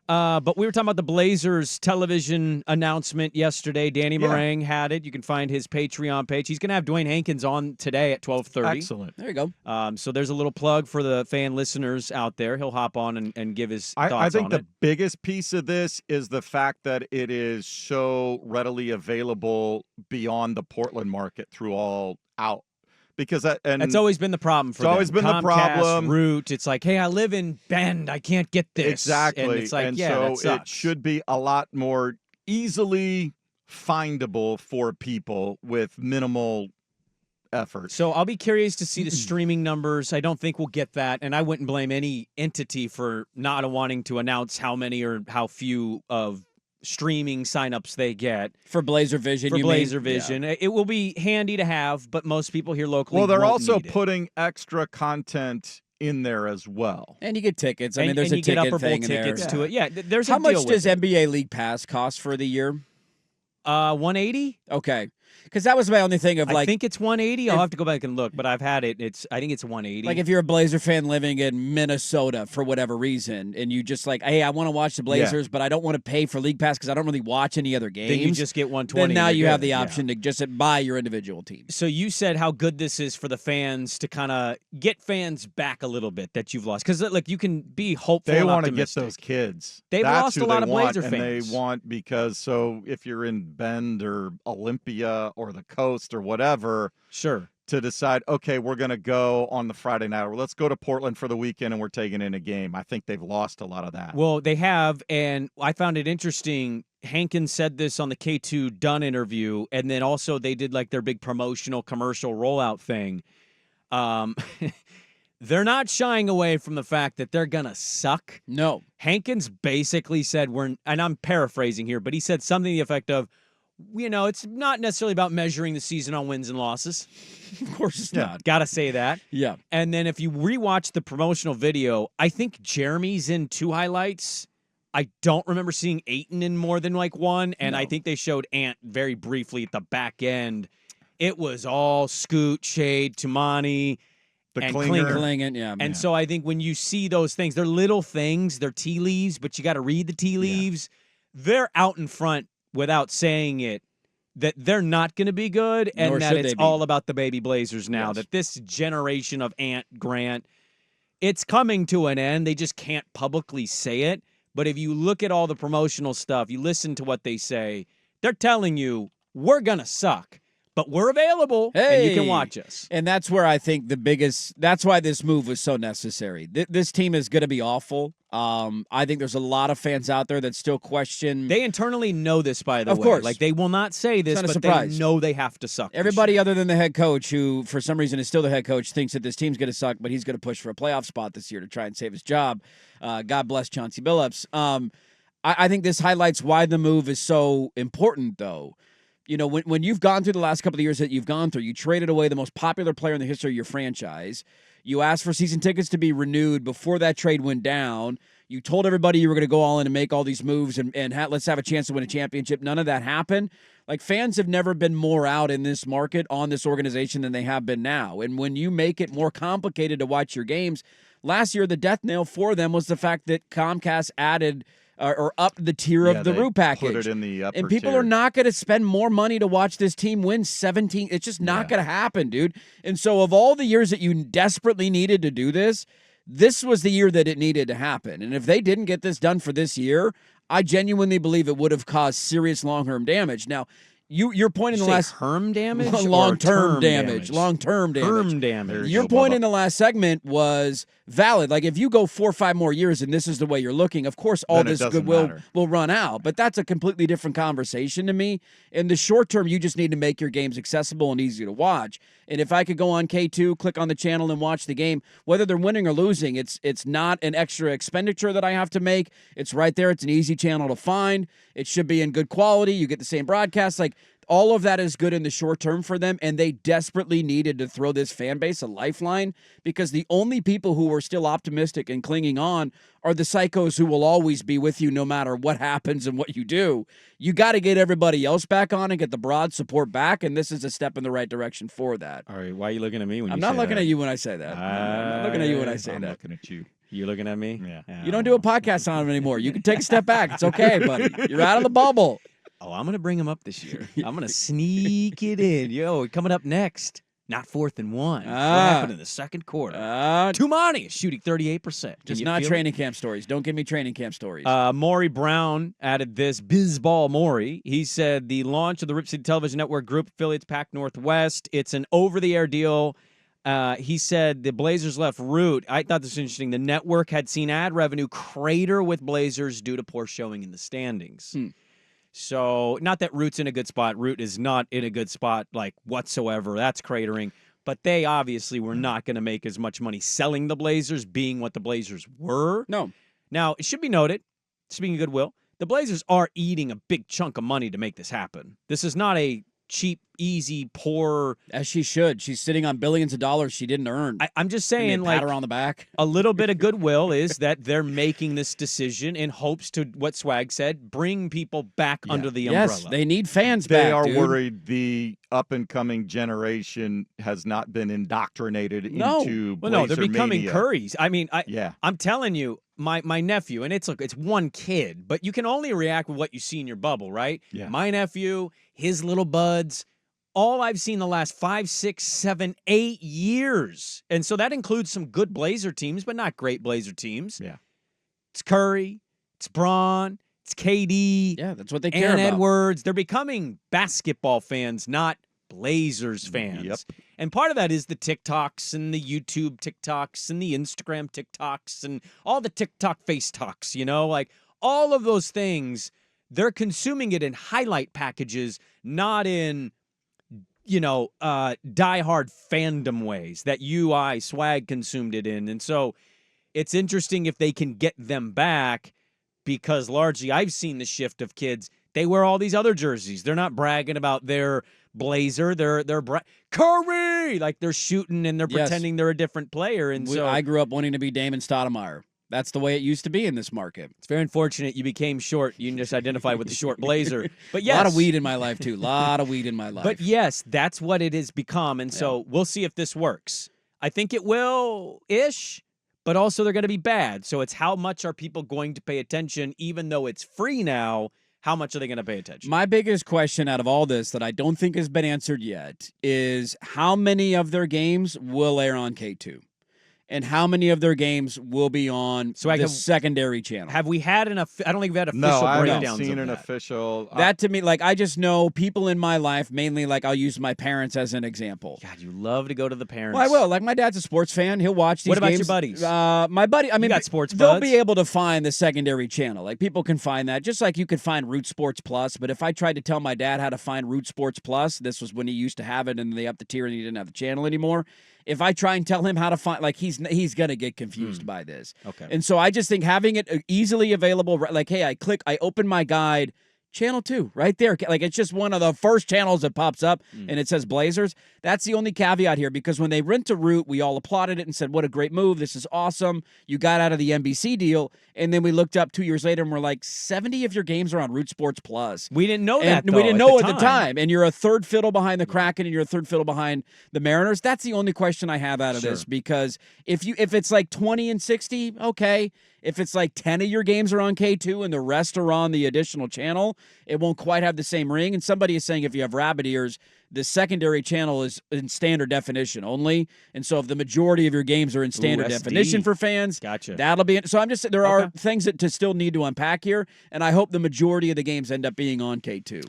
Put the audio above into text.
But we were talking about the Blazers television announcement yesterday. Danny Yeah. Meringue had it. You can find his Patreon page. He's going to have Dwayne Hankins on today at 12:30. Excellent. There you go. So there's a little plug for the fan listeners out there. He'll hop on and give his thoughts I think on the it. biggest piece of this is the fact that it is so readily available beyond the Portland market through all out. Because That's always been the problem for It's always them. been the Comcast, problem. Root. It's like, hey, I live in Bend. I can't get this. Exactly. And it's like, and yeah, so that sucks. it should be a lot more easily findable for people with minimal effort. So I'll be curious to see the streaming numbers. I don't think we'll get that, and I wouldn't blame any entity for not wanting to announce how many or how few of streaming signups they get For Blazer Vision, for you Blazer mean? Vision. It will be handy to have, but most people here locally Well, they're won't also need it. putting extra content in there as well. And you get tickets. I mean, And there's you a get ticket Upper Bowl thing in there. tickets to it. Yeah, there's How a deal much with does it. NBA League Pass cost for the year? 180? Okay. Because that was my only thing of I like, think it's 180. I'll if- have to go back and look, but I've had it. I think it's 180. like if you're a Blazer fan living in Minnesota for whatever reason, and you just like, hey, I want to watch the Blazers, but I don't want to pay for League Pass because I don't really watch any other games. then you just get 120. Then now and you you're have good. the Yeah. option to just buy your individual team. So you said how good this is for the fans to kind of get fans back a little bit that you've lost. Because, look, you can be hopeful They and want to get optimistic. those kids. They've That's lost who a lot they of want, Blazer and fans. they want because so if you're in Bend or Olympia or the coast or whatever, Sure. to decide, okay, we're going to go on the Friday night, or let's go to Portland for the weekend and we're taking in a game. I think they've lost a lot of that. Well, they have, and I found it interesting. Hankins said this on the K2 Dunn interview, and then also they did like their big promotional commercial rollout thing. They're not shying away from the fact that they're going to suck. No. Hankins basically said, and I'm paraphrasing here, but he said something to the effect of, it's not necessarily about measuring the season on wins and losses. Of course it's not. Got to say that. Yeah. And then if you rewatch the promotional video, I think Jeremy's in 2 highlights. I don't remember seeing Ayton in more than like one, and I think they showed Ant very briefly at the back end. It was all Scoot, Shade, Tumani, and Klinger. Klinging, yeah. And so I think when you see those things, they're little things, they're tea leaves, but you got to read the tea leaves. They're out in front without saying it, that they're not going to be good, and Nor that should it's they be. all about the baby Blazers now, Yes. that this generation of Ant, Grant, it's coming to an end. They just can't publicly say it. But if you look at all the promotional stuff, you listen to what they say, they're telling you, we're going to suck, but we're available, and you can Hey. watch us. And that's where I think that's why this move was so necessary. This team is going to be awful. I think there's a lot of fans out there that still question. They internally know this, by the Of way. course. Like, they will not say this, not a but surprise. they know they have to suck. this Everybody year. other than the head coach, who for some reason is still the head coach, thinks that this team's going to suck, but he's going to push for a playoff spot this year to try and save his job. God bless Chauncey Billups. I think this highlights why the move is so important, though. When you've gone through the last couple of years that you've gone through, you traded away the most popular player in the history of your franchise. You asked for season tickets to be renewed before that trade went down. You told everybody you were going to go all in and make all these moves and let's have a chance to win a championship. None of that happened. Like, fans have never been more out in this market on this organization than they have been now. And when you make it more complicated to watch your games, last year the death nail for them was the fact that Comcast added or upped the tier of the they Rue package. Put it in the upper And people tier. are not going to spend more money to watch this team win 17. It's just not going to happen, dude. And so of all the years that you desperately needed to do this, this was the year that it needed to happen. And if they didn't get this done for this year, I genuinely believe it would have caused serious long-term damage. Now, your point in the last herm damage, or long-term term damage, long-term damage. Herm damage. Your point in the last segment was valid. Like, if you go 4 or 5 more years and this is the way you're looking, of course, all Then it this doesn't goodwill matter. will run out. But that's a completely different conversation to me. In the short term, you just need to make your games accessible and easy to watch. And if I could go on K2, click on the channel and watch the game, whether they're winning or losing, it's not an extra expenditure that I have to make. It's right there. It's an easy channel to find. It should be in good quality. You get the same broadcast. Like, all of that is good in the short term for them, and they desperately needed to throw this fan base a lifeline, because the only people who are still optimistic and clinging on are the psychos who will always be with you no matter what happens and what you do. You got to get everybody else back on and get the broad support back, and this is a step in the right direction for that. All right, why are you looking at me when I'm you not say looking that? at you when I say that. I'm not looking at you when I say I'm that. looking at you. You're looking at me? Yeah. You don't do a podcast on him anymore. You can take a step back. It's okay, buddy. You're out of the bubble. Oh, I'm going to bring him up this year. I'm going to sneak it in. Yo, coming up next, not 4th and 1. What happened in the second quarter? Tumani is shooting 38%. Just not training camp stories. Don't give me training camp stories. Maury Brown added this. Bizball Maury. He said the launch of the Rip City Television Network Group affiliates Pac Northwest. It's an over-the-air deal. He said the Blazers left Root. I thought this was interesting. The network had seen ad revenue crater with Blazers due to poor showing in the standings. So, not that Root's in a good spot. Root is not in a good spot, like, whatsoever. That's cratering. But they obviously were not going to make as much money selling the Blazers, being what the Blazers were. No. Now, it should be noted, speaking of goodwill, the Blazers are eating a big chunk of money to make this happen. This is not a cheap, easy, poor. As she should. She's sitting on billions of dollars she didn't earn. I'm just saying, pat her on the back. A little bit of goodwill is that they're making this decision in hopes to, what Swag said, bring people back under the umbrella. Yes, they need fans back, They are dude. worried the up-and-coming generation has not been indoctrinated into Blazer no, they're becoming mania. Currys. I mean, Yeah. I'm telling you, my nephew, and it's one kid, but you can only react with what you see in your bubble, right? Yeah. My nephew, his little buds, all I've seen the last 5, 6, 7, 8 years. And so that includes some good Blazer teams, but not great Blazer teams. Yeah. It's Curry, it's Braun, it's KD. Yeah, that's what they care Aaron about. Edwards. They're becoming basketball fans, not Blazers fans. Yep. And part of that is the TikToks and the YouTube TikToks and the Instagram TikToks and all the TikTok face talks, like all of those things, they're consuming it in highlight packages, not in, diehard fandom ways that Swag consumed it in. And so it's interesting if they can get them back, because largely I've seen the shift of kids. They wear all these other jerseys. They're not bragging about their Blazer. They're Curry, like they're shooting and they're pretending they're a different player. And so I grew up wanting to be Damon Stoudemire. That's the way it used to be in this market. It's very unfortunate you became short. You can just identify with the short Blazer. But yes, a lot of weed in my life too. A lot of weed in my life. But yes, that's what it has become. And so we'll see if this works. I think it will-ish, but also they're going to be bad. So it's how much are people going to pay attention, even though it's free now. How much are they going to pay attention? My biggest question out of all this that I don't think has been answered yet is how many of their games will air on K2? And how many of their games will be on the secondary channel? Have we had I don't think we've had official No, I breakdowns haven't seen of an that. official. That to me, I just know people in my life, mainly I'll use my parents as an example. God, you love to go to the parents. Well, I will. My dad's a sports fan. He'll watch these What about games. your buddies? My buddy, You got sports they'll buds? be able to find the secondary channel. People can find that, just like you could find Root Sports Plus. But if I tried to tell my dad how to find Root Sports Plus, this was when he used to have it and they upped the tier and he didn't have the channel anymore. If I try and tell him how to find, he's going to get confused by this. Okay. And so I just think having it easily available, hey, I open my guide, channel 2, right there. It's just one of the first channels that pops up and it says Blazers. That's the only caveat here, because when they went to Root, we all applauded it and said, what a great move. This is awesome. You got out of the NBC deal. And then we looked up 2 years later and we're like, 70 of your games are on Root Sports Plus. We didn't know And that, we didn't know at the time. And you're a third fiddle behind the Kraken and you're a third fiddle behind the Mariners. That's the only question I have out of this, because if it's 20 and 60, okay. If it's 10 of your games are on K2 and the rest are on the additional channel, it won't quite have the same ring. And somebody is saying if you have rabbit ears, the secondary channel is in standard definition only. And so if the majority of your games are in standard definition for fans, gotcha. That'll be it. So I'm just saying there are things that to still need to unpack here, and I hope the majority of the games end up being on K2.